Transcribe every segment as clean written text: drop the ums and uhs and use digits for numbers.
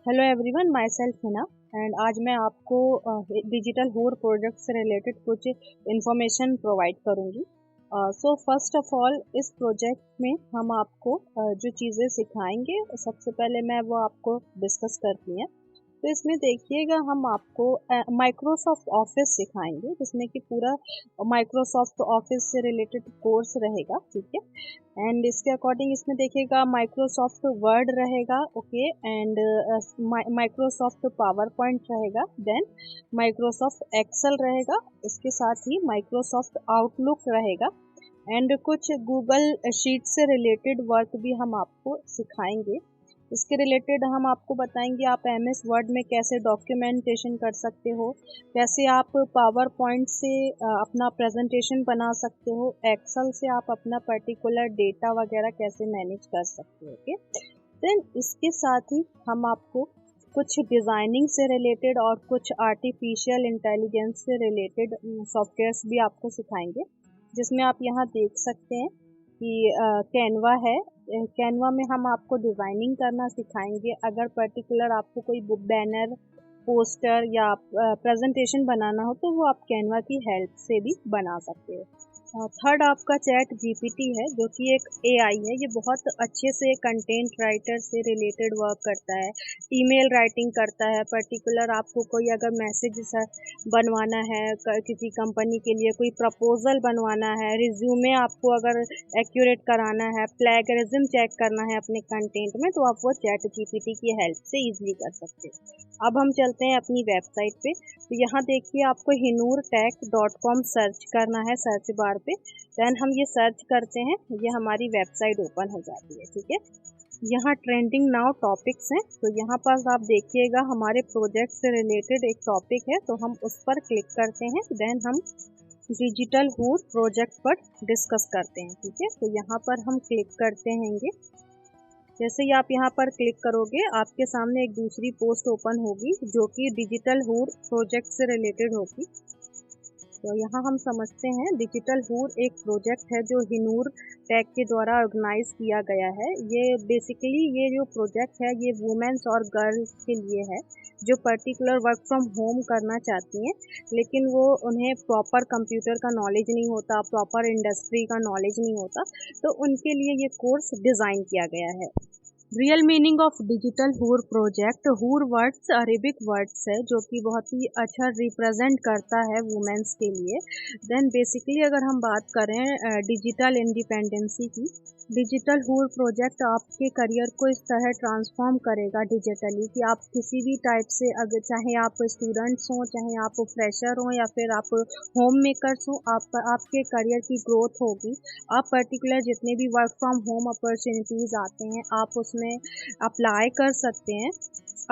Hello everyone, my self Hina and आज मैं आपको डिजिटल हूर प्रोजेक्ट से रिलेटेड कुछ इन्फॉर्मेशन प्रोवाइड करूंगी। सो फर्स्ट ऑफ ऑल इस प्रोजेक्ट में हम आपको जो चीज़ें सिखाएंगे सबसे पहले मैं वो आपको डिस्कस करती हैं। तो इसमें देखिएगा हम आपको माइक्रोसॉफ्ट ऑफिस सिखाएंगे जिसमें कि पूरा माइक्रोसॉफ्ट ऑफिस से रिलेटेड कोर्स रहेगा, ठीक है। एंड इसके अकॉर्डिंग इसमें देखिएगा माइक्रोसॉफ्ट वर्ड रहेगा, okay, and Microsoft power point रहेगा, देन माइक्रोसॉफ्ट एक्सेल रहेगा, इसके साथ ही माइक्रोसॉफ्ट आउटलुक रहेगा एंड कुछ गूगल शीट से रिलेटेड वर्क भी हम आपको सिखाएंगे। इसके रिलेटेड हम आपको बताएंगे आप एमएस वर्ड में कैसे डॉक्यूमेंटेशन कर सकते हो, कैसे आप पावर पॉइंट से अपना प्रेजेंटेशन बना सकते हो, एक्सेल से आप अपना पर्टिकुलर डेटा वगैरह कैसे मैनेज कर सकते हो, ओके। देन इसके साथ ही हम आपको कुछ डिज़ाइनिंग से रिलेटेड और कुछ आर्टिफिशियल इंटेलिजेंस से रिलेटेड सॉफ्टवेयर्स भी आपको सिखाएंगे, जिसमें आप यहाँ देख सकते हैं कि कैनवा है। कैनवा में हम आपको डिज़ाइनिंग करना सिखाएंगे। अगर पर्टिकुलर आपको कोई बैनर, पोस्टर या प्रेजेंटेशन बनाना हो तो वो आप कैनवा की हेल्प से भी बना सकते हो। थर्ड आपका चैट जीपीटी है, जो कि एक एआई है। ये बहुत अच्छे से कंटेंट राइटर से रिलेटेड वर्क करता है, ईमेल राइटिंग करता है। पर्टिकुलर आपको कोई अगर मैसेज बनवाना है किसी कंपनी के लिए, कोई प्रपोजल बनवाना है, रिज्यूमे आपको अगर एक्यूरेट कराना है, प्लेगरिज्म चेक करना है अपने कंटेंट में, तो आप वो चैट जीपीटी की हेल्प से इजीली कर सकते हो। अब हम चलते हैं अपनी वेबसाइट पे। तो यहाँ देखिए आपको hinurtech.com सर्च करना है सर्च बार पे। देन हम ये सर्च करते हैं, ये हमारी वेबसाइट ओपन हो जाती है, ठीक है। यहाँ ट्रेंडिंग नाउ टॉपिक्स हैं, तो यहाँ पर आप देखिएगा हमारे प्रोजेक्ट से रिलेटेड एक टॉपिक है, तो हम उस पर क्लिक करते हैं। देन हम डिजिटल हूर प्रोजेक्ट पर डिस्कस करते हैं, ठीक है। तो यहाँ पर हम क्लिक करते हैंगे। जैसे ही आप यहाँ पर क्लिक करोगे आपके सामने एक दूसरी पोस्ट ओपन होगी जो कि डिजिटल हूर प्रोजेक्ट से रिलेटेड होगी। तो यहाँ हम समझते हैं डिजिटल हूर एक प्रोजेक्ट है जो हिनूर टेक के द्वारा ऑर्गेनाइज किया गया है। ये बेसिकली ये जो प्रोजेक्ट है ये वुमेन्स और गर्ल्स के लिए है जो पर्टिकुलर वर्क फ्रॉम होम करना चाहती हैं, लेकिन वो उन्हें प्रॉपर कंप्यूटर का नॉलेज नहीं होता, प्रॉपर इंडस्ट्री का नॉलेज नहीं होता, तो उनके लिए ये कोर्स डिज़ाइन किया गया है। रियल मीनिंग ऑफ डिजिटल हूर प्रोजेक्ट, हूर वर्ड्स अरेबिक वर्ड्स है जो कि बहुत ही अच्छा रिप्रेजेंट करता है वुमेन्स के लिए। देन बेसिकली अगर हम बात करें डिजिटल इंडिपेंडेंसी की, डिजिटल हूर प्रोजेक्ट आपके करियर को इस तरह ट्रांसफॉर्म करेगा डिजिटली कि आप किसी भी टाइप से, अगर चाहे आप स्टूडेंट्स हों, चाहे आप फ्रेशर हों या फिर आप होम मेकर्स हों, आपके करियर की ग्रोथ होगी। आप पर्टिकुलर जितने भी वर्क फ्रॉम होम अपॉर्चुनिटीज़ आते हैं आप उसमें अप्लाई कर सकते हैं।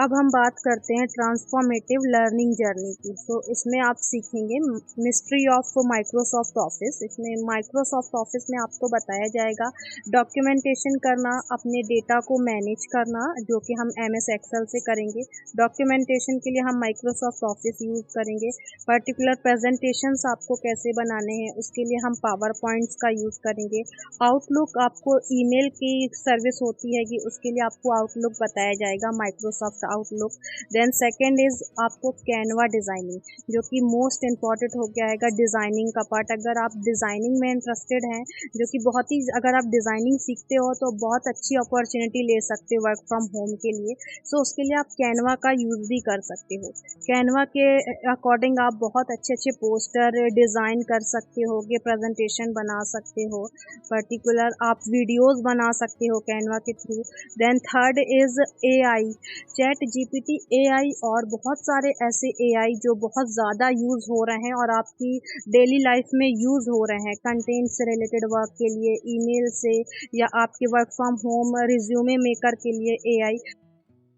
अब हम बात करते हैं ट्रांसफॉर्मेटिव लर्निंग जर्नी की। तो इसमें आप सीखेंगे मिस्ट्री ऑफ माइक्रोसॉफ्ट ऑफिस। इसमें माइक्रोसॉफ्ट ऑफिस में आपको बताया जाएगा डॉक्यूमेंटेशन करना, अपने डेटा को मैनेज करना, जो कि हम एमएस एक्सेल से करेंगे। डॉक्यूमेंटेशन के लिए हम माइक्रोसॉफ्ट ऑफिस यूज़ करेंगे। पर्टिकुलर प्रेजेंटेशंस आपको कैसे बनाने हैं उसके लिए हम पावर पॉइंट्स का यूज़ करेंगे। आउटलुक आपको ईमेल की सर्विस होती है कि उसके लिए आपको आउटलुक बताया जाएगा, Microsoft Outlook. Then second is आपको कैनवा डिज़ाइनिंग, जो कि मोस्ट इम्पॉर्टेंट हो गया है डिज़ाइनिंग का पार्ट। अगर आप डिज़ाइनिंग में इंटरेस्टेड हैं, जो कि बहुत ही, अगर आप डिज़ाइनिंग सीखते हो तो बहुत अच्छी अपॉर्चुनिटी ले सकते हो वर्क फ्रॉम होम के लिए। सो उसके लिए आप कैनवा का यूज़ भी कर सकते हो। कैनवा के अकॉर्डिंग आप बहुत अच्छे अच्छे पोस्टर डिज़ाइन कर सकते हो, प्रेजेंटेशन बना सकते हो, पर्टिकुलर आप वीडियोस बना सकते हो कैनवा के थ्रू। Then third is AI, chat GPT AI और बहुत सारे ऐसे एआई जो बहुत ज़्यादा यूज़ हो रहे हैं और आपकी डेली लाइफ में यूज़ हो रहे हैं कंटेंट से रिलेटेड वर्क के लिए, ईमेल से, या आपके work from home resume maker के लिए एआई।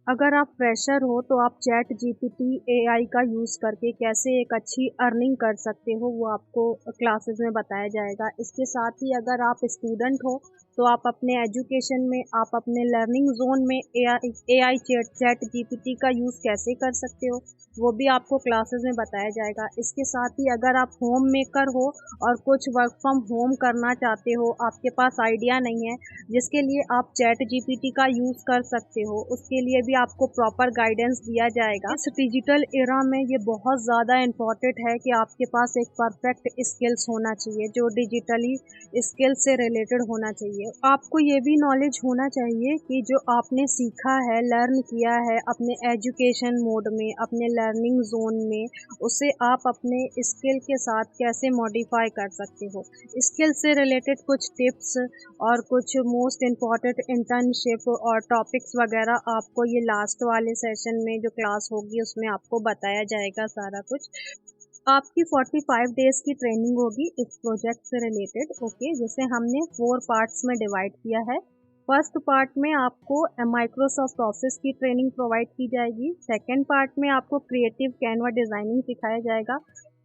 अगर आप फ्रेशर हो तो आप चैट जीपीटी एआई का यूज़ करके कैसे एक अच्छी अर्निंग कर सकते हो वो आपको क्लासेस में बताया जाएगा। इसके साथ ही अगर आप स्टूडेंट हो तो आप अपने एजुकेशन में, आप अपने लर्निंग जोन में AI चैट GPT का यूज़ कैसे कर सकते हो, वो भी आपको क्लासेस में बताया जाएगा। इसके साथ ही अगर आप होम मेकर हो और कुछ वर्क फ्रॉम होम करना चाहते हो, आपके पास आइडिया नहीं है, जिसके लिए आप चैट GPT का यूज़ कर सकते हो, उसके लिए भी आपको प्रॉपर गाइडेंस दिया जाएगा। इस डिजिटल एरा में ये बहुत ज़्यादा इम्पॉर्टेंट है कि आपके पास एक परफेक्ट स्किल्स होना चाहिए, जो डिजिटली स्किल्स से रिलेटेड होना चाहिए। आपको ये भी नॉलेज होना चाहिए कि जो आपने सीखा है, लर्न किया है अपने एजुकेशन मोड में, अपने लर्निंग जोन में, उसे आप अपने स्किल के साथ कैसे मॉडिफाई कर सकते हो। स्किल से रिलेटेड कुछ टिप्स और कुछ मोस्ट इम्पॉर्टेंट इंटर्नशिप और टॉपिक्स वगैरह आपको ये लास्ट वाले सेशन में जो क्लास होगी उसमें आपको बताया जाएगा सारा कुछ। आपकी 45 डेज की ट्रेनिंग होगी इस प्रोजेक्ट से रिलेटेड, ओके, जिसे हमने 4 पार्ट्स में डिवाइड किया है। फर्स्ट पार्ट में आपको माइक्रोसॉफ्ट ऑफिस की ट्रेनिंग प्रोवाइड की जाएगी। सेकेंड पार्ट में आपको क्रिएटिव कैनवा डिज़ाइनिंग सिखाया जाएगा।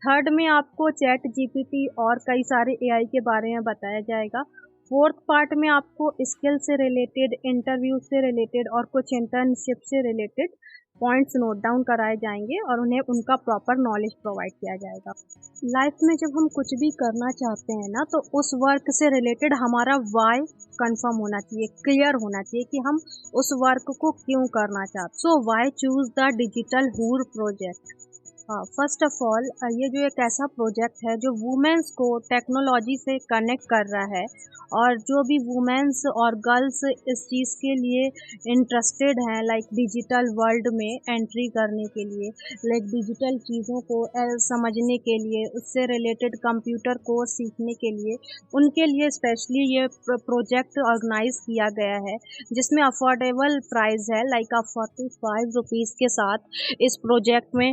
थर्ड में आपको चैट GPT और कई सारे AI के बारे में बताया जाएगा। फोर्थ पार्ट में आपको स्किल से रिलेटेड, इंटरव्यू से रिलेटेड और कुछ इंटर्नशिप से रिलेटेड पॉइंट्स नोट डाउन कराए जाएंगे और उन्हें उनका प्रॉपर नॉलेज प्रोवाइड किया जाएगा। लाइफ में जब हम कुछ भी करना चाहते हैं ना, तो उस वर्क से रिलेटेड हमारा वाई कंफर्म होना चाहिए, क्लियर होना चाहिए कि हम उस वर्क को क्यों करना चाहते। सो वाई चूज द डिजिटल हूर प्रोजेक्ट। फर्स्ट ऑफ ऑल, ये जो एक ऐसा प्रोजेक्ट है जो वुमेन्स को टेक्नोलॉजी से कनेक्ट कर रहा है, और जो भी वुमेन्स और गर्ल्स इस चीज़ के लिए इंटरेस्टेड हैं, लाइक डिजिटल वर्ल्ड में एंट्री करने के लिए, लाइक डिजिटल चीज़ों को समझने के लिए, उससे रिलेटेड कंप्यूटर कोर्स सीखने के लिए, उनके लिए स्पेशली ये प्रोजेक्ट ऑर्गेनाइज किया गया है, जिसमें अफोर्डेबल प्राइस है, लाइक आप 45 रुपीज़ के साथ इस प्रोजेक्ट में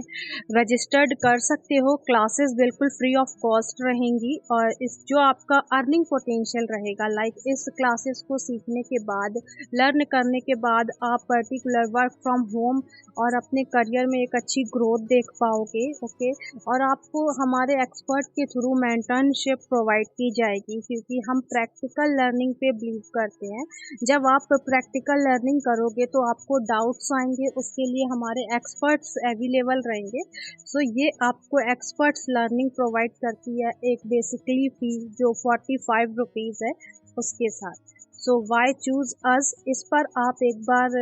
रजिस्टर्ड कर सकते हो। क्लासेस बिल्कुल फ्री ऑफ कॉस्ट रहेंगी, और इस जो आपका अर्निंग पोटेंशियल रहेगा, लाइक इस क्लासेस को सीखने के बाद, लर्न करने के बाद आप पर्टिकुलर वर्क फ्रॉम होम और अपने करियर में एक अच्छी ग्रोथ देख पाओगे, ओके। और आपको हमारे एक्सपर्ट के थ्रू मेंटरशिप प्रोवाइड की जाएगी, क्योंकि हम प्रैक्टिकल लर्निंग पे बिलीव करते हैं। जब आप प्रैक्टिकल लर्निंग करोगे तो आपको डाउट्स आएंगे, उसके लिए हमारे एक्सपर्ट्स अवेलेबल रहेंगे। सो ये आपको एक्सपर्ट्स लर्निंग प्रोवाइड करती है, एक बेसिकली फी जो 45 रुपीज़ है उसके साथ। सो वाई चूज अस, इस पर आप एक बार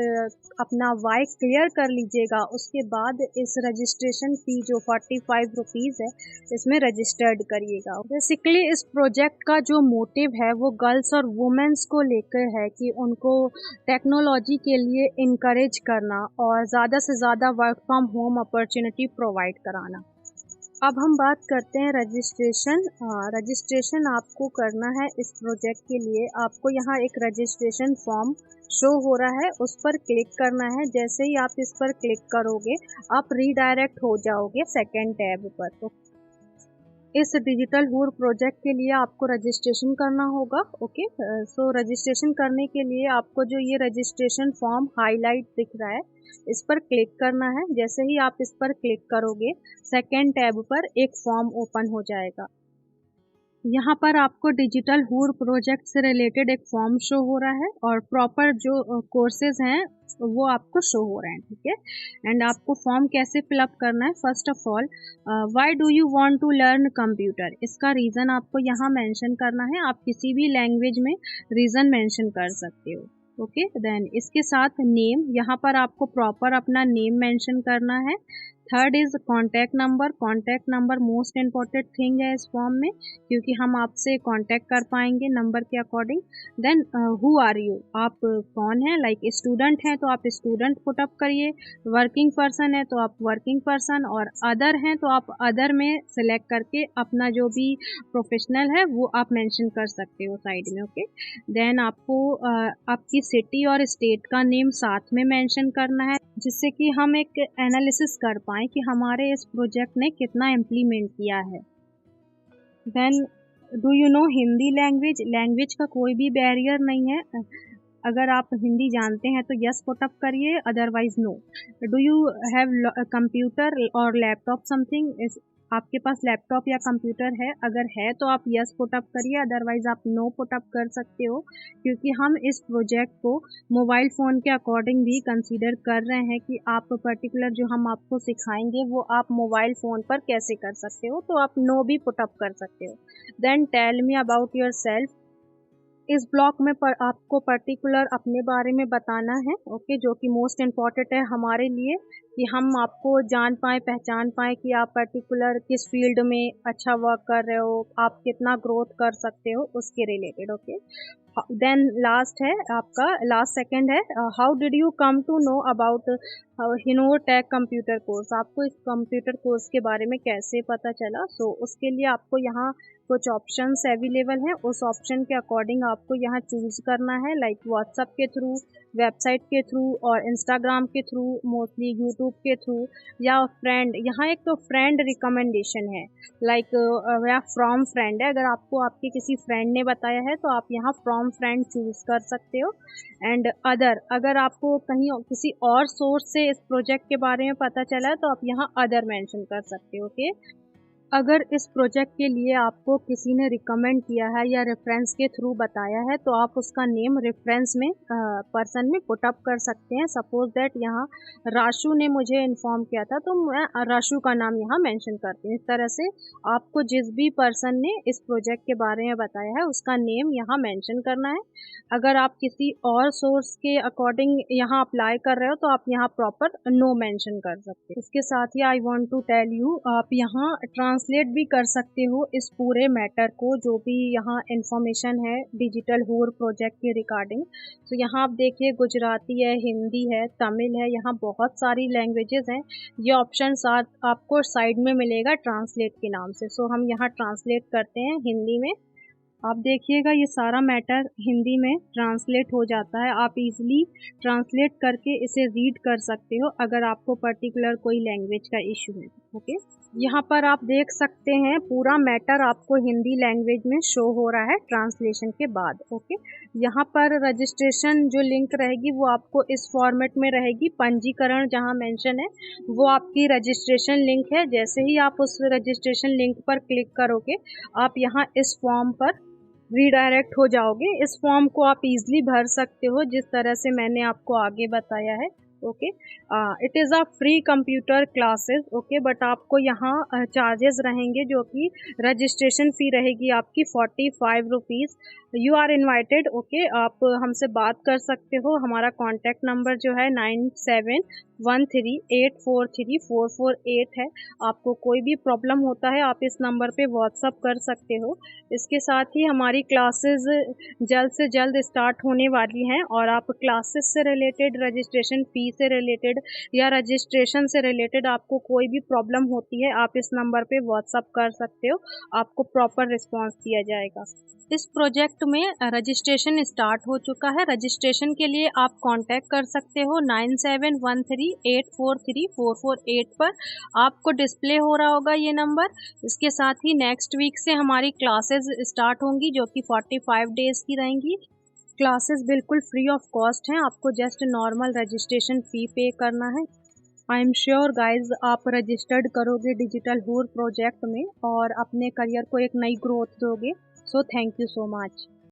अपना वाई क्लियर कर लीजिएगा, उसके बाद इस रजिस्ट्रेशन फी जो 45 रुपीज़ है इसमें रजिस्टर्ड करिएगा। बेसिकली इस प्रोजेक्ट का जो मोटिव है वो गर्ल्स और वुमेन्स को लेकर है कि उनको टेक्नोलॉजी के लिए इनकरेज करना और ज़्यादा से ज़्यादा work from home opportunity provide कराना। अब हम बात करते हैं रजिस्ट्रेशन। रजिस्ट्रेशन आपको करना है इस प्रोजेक्ट के लिए। आपको यहाँ एक रजिस्ट्रेशन फॉर्म शो हो रहा है, उस पर क्लिक करना है। जैसे ही आप इस पर क्लिक करोगे आप रीडायरेक्ट हो जाओगे सेकेंड टैब पर। तो इस डिजिटल हूर प्रोजेक्ट के लिए आपको रजिस्ट्रेशन करना होगा, ओके। सो रजिस्ट्रेशन करने के लिए आपको जो ये रजिस्ट्रेशन फॉर्म हाईलाइट दिख रहा है, इस पर क्लिक करना है। जैसे ही आप इस पर क्लिक करोगे सेकेंड टैब पर एक फॉर्म ओपन हो जाएगा। यहाँ पर आपको डिजिटल हूर प्रोजेक्ट से रिलेटेड एक फॉर्म शो हो रहा है, और प्रॉपर जो कोर्सेज हैं वो आपको शो हो रहे हैं, ठीक है। एंड आपको फॉर्म कैसे फिलअप करना है, first of all, why do you want to learn computer, इसका रीज़न आपको यहाँ मेंशन करना है। आप किसी भी लैंग्वेज में रीज़न मेंशन कर सकते हो, ओके। देन इसके साथ नेम, यहाँ पर आपको प्रॉपर अपना नेम मेंशन करना है। Third is contact number. Contact number most important thing है इस फॉर्म में, क्योंकि हम आपसे कांटेक्ट कर पाएंगे नंबर के according. Then who are you, आप कौन हैं, लाइक स्टूडेंट हैं तो आप स्टूडेंट पुट अप करिए, वर्किंग पर्सन है तो आप वर्किंग पर्सन, और अदर हैं तो आप अदर में सिलेक्ट करके अपना जो भी प्रोफेशनल है वो आप मेंशन कर सकते हो साइड में, ओके। देन आपको आपकी सिटी और स्टेट का नेम साथ में मेंशन करना है, जिससे कि हम एक एनालिसिस कर पाएँ कि हमारे इस प्रोजेक्ट ने कितना इम्प्लीमेंट किया है। Then do you know Hindi language, language का कोई भी बैरियर नहीं है। अगर आप हिंदी जानते हैं तो यस पुट अप करिए, otherwise no. Do you have computer और लैपटॉप समथिंग, आपके पास लैपटॉप या कंप्यूटर है, अगर है तो आप यस पुट अप करिए, अदरवाइज आप नो पुट अप कर सकते हो, क्योंकि हम इस प्रोजेक्ट को मोबाइल फ़ोन के अकॉर्डिंग भी कंसीडर कर रहे हैं कि आप पर्टिकुलर जो हम आपको सिखाएंगे वो आप मोबाइल फ़ोन पर कैसे कर सकते हो, तो आप नो भी पुट अप कर सकते हो। Then tell me about yourself. इस ब्लॉक में आपको पर्टिकुलर अपने बारे में बताना है, ओके, जो कि मोस्ट इम्पॉर्टेंट है हमारे लिए, कि हम आपको जान पाएँ, पहचान पाएँ कि आप पर्टिकुलर किस फील्ड में अच्छा वर्क कर रहे हो, आप कितना ग्रोथ कर सकते हो, उसके रिलेटेड, ओके। देन लास्ट है आपका, लास्ट सेकंड है, how did you come to know about हिनोर टेक कंप्यूटर कोर्स। आपको इस कंप्यूटर कोर्स के बारे में कैसे पता चला। सो उसके लिए आपको यहाँ कुछ ऑप्शंस अवेलेबल हैं, उस ऑप्शन के अकॉर्डिंग आपको यहाँ चूज़ करना है, लाइक व्हाट्सएप के थ्रू, वेबसाइट के थ्रू और इंस्टाग्राम के थ्रू, मोस्टली यूट्यूब के थ्रू, या फ्रेंड। यहाँ एक तो फ्रेंड रिकमेंडेशन है, लाइक या फ्रॉम फ्रेंड है, अगर आपको आपके किसी फ्रेंड ने बताया है तो आप यहाँ फ्रॉम फ्रेंड चूज़ कर सकते हो। एंड अदर, अगर आपको कहीं किसी और सोर्स से इस प्रोजेक्ट के बारे में पता चला है तो आप यहाँ अदर मेंशन कर सकते हो, ओके। अगर इस प्रोजेक्ट के लिए आपको किसी ने रिकमेंड किया है या रेफरेंस के थ्रू बताया है तो आप उसका नेम रेफरेंस में पर्सन में पुट अप कर सकते हैं। सपोज दैट यहाँ राशु ने मुझे इन्फॉर्म किया था तो मैं राशु का नाम यहाँ मेंशन करती हूँ। इस तरह से आपको जिस भी पर्सन ने इस प्रोजेक्ट के बारे में बताया है उसका नेम यहाँ मेंशन करना है। अगर आप किसी और सोर्स के अकॉर्डिंग यहाँ अप्लाई कर रहे हो तो आप यहाँ प्रॉपर नो मेंशन कर सकते हैं। इसके साथ ही I want to tell you, आप यहाँ ट्रांसलेट भी कर सकते हो इस पूरे मैटर को, जो भी यहाँ इंफॉर्मेशन है डिजिटल हूर प्रोजेक्ट के रिगार्डिंग। तो यहाँ आप देखिए गुजराती है, हिंदी है, तमिल है, यहाँ बहुत सारी लैंग्वेजेस हैं। ये ऑप्शन आपको साइड में मिलेगा ट्रांसलेट के नाम से। सो हम यहाँ ट्रांसलेट करते हैं हिंदी में। आप देखिएगा ये सारा मैटर हिंदी में ट्रांसलेट हो जाता है। आप इजीली ट्रांसलेट करके इसे रीड कर सकते हो अगर आपको पर्टिकुलर कोई लैंग्वेज का इशू है, ओके। यहाँ पर आप देख सकते हैं पूरा मैटर आपको हिंदी लैंग्वेज में शो हो रहा है ट्रांसलेशन के बाद, ओके। यहाँ पर रजिस्ट्रेशन जो लिंक रहेगी वो आपको इस फॉर्मेट में रहेगी। पंजीकरण जहाँ मेंशन है वो आपकी रजिस्ट्रेशन लिंक है। जैसे ही आप उस रजिस्ट्रेशन लिंक पर क्लिक करोगे आप यहाँ इस फॉर्म पर रीडायरेक्ट हो जाओगे। इस फॉर्म को आप इजीली भर सकते हो जिस तरह से मैंने आपको आगे बताया है, okay. It is a free computer classes, okay, but आपको यहाँ चार्जेस रहेंगे, जो कि रजिस्ट्रेशन फ़ी रहेगी आपकी 45 rupees. You are invited, okay. आप हमसे बात कर सकते हो। हमारा कॉन्टैक्ट नंबर जो है 9713843448 है। आपको कोई भी प्रॉब्लम होता है आप इस नंबर पे व्हाट्सअप कर सकते हो। इसके साथ ही हमारी क्लासेस जल्द से जल्द स्टार्ट होने वाली हैं, और आप क्लासेस से रिलेटेड, रजिस्ट्रेशन फ़ी से रिलेटेड या रजिस्ट्रेशन से रिलेटेड आपको कोई भी प्रॉब्लम होती है आप इस नंबर पे व्हाट्सअप कर सकते हो। आपको प्रॉपर रिस्पांस दिया जाएगा। इस प्रोजेक्ट में रजिस्ट्रेशन स्टार्ट हो चुका है। रजिस्ट्रेशन के लिए आप कांटेक्ट कर सकते हो 9713843448 पर। आपको डिस्प्ले हो रहा होगा ये नंबर। इसके साथ ही नेक्स्ट वीक से हमारी क्लासेस स्टार्ट होंगी, जो कि 45 डेज़ की रहेंगी। क्लासेस बिल्कुल फ्री ऑफ कॉस्ट हैं, आपको जस्ट नॉर्मल रजिस्ट्रेशन फ़ी पे करना है। आई एम श्योर गाइज आप रजिस्टर्ड करोगे डिजिटल हूर प्रोजेक्ट में और अपने करियर को एक नई ग्रोथ दोगे। So thank you so much.